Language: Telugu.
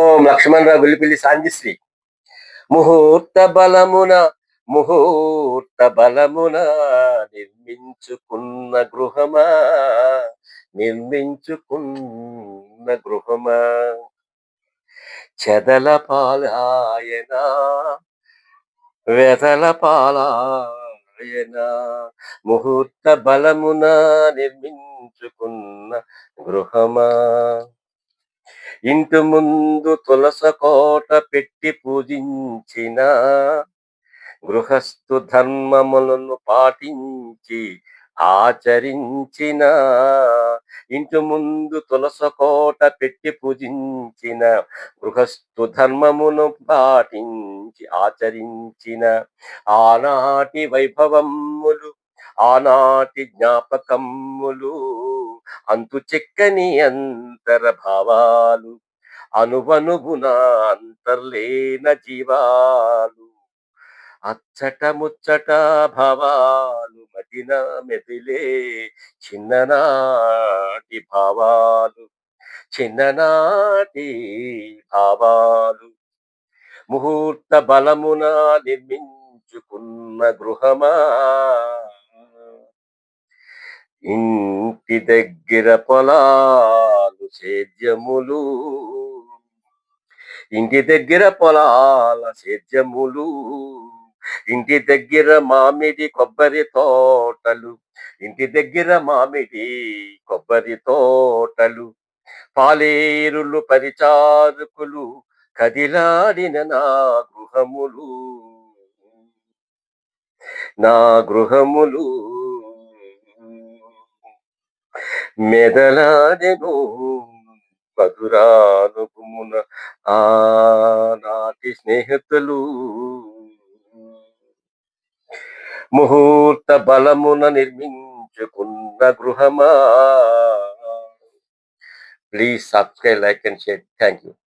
ఓం లక్ష్మణరావు వెల్లిపల్లి సాంజిశ్రీ. ముహూర్త బలమున ముహూర్త బలమున నిర్మించుకున్న గృహమా, నిర్మించుకున్న గృహమా చెదల పాలాయనా, వెదల పాలాయనా. ముహూర్త బలమున నిర్మించుకున్న గృహమా, ఇంటి ముందు తులస కోట పెట్టి పూజించిన, గృహస్థు ధర్మములను పాటించి ఆచరించిన. ఇంటి ముందు తులస కోట పెట్టి పూజించిన, గృహస్థు ధర్మమును పాటించి ఆచరించిన. ఆనాటి వైభవములు, ఆనాటి జ్ఞాపకములు, అంతు చెక్కని అంతర భావాలు, అనువనుగున అంతర్లేన జీవాలు, అచ్చట ముచ్చట భావాలు మదిన మెదిలే చిన్ననాటి భావాలు, చిన్ననాటి భావాలు. ముహూర్త బలమున నిర్మించుకున్న గృహమా, ఇంటి దగ్గర పొలాలు సేద్యములు, ఇంటి దగ్గర పొలాల సేద్యములు, ఇంటి దగ్గర మామిడి కొబ్బరి తోటలు, ఇంటి దగ్గర మామిడి కొబ్బరి తోటలు, పాలేరులు పరిచారకులు కదిలాడిన నా గృహములు, నా గృహములు మెదలాడెను మధురానుభమున ఆనాటి స్నేహితులు. ముహూర్త బలమున నిర్మించుకున్న గృహమా. Please subscribe, like and share. Thank you.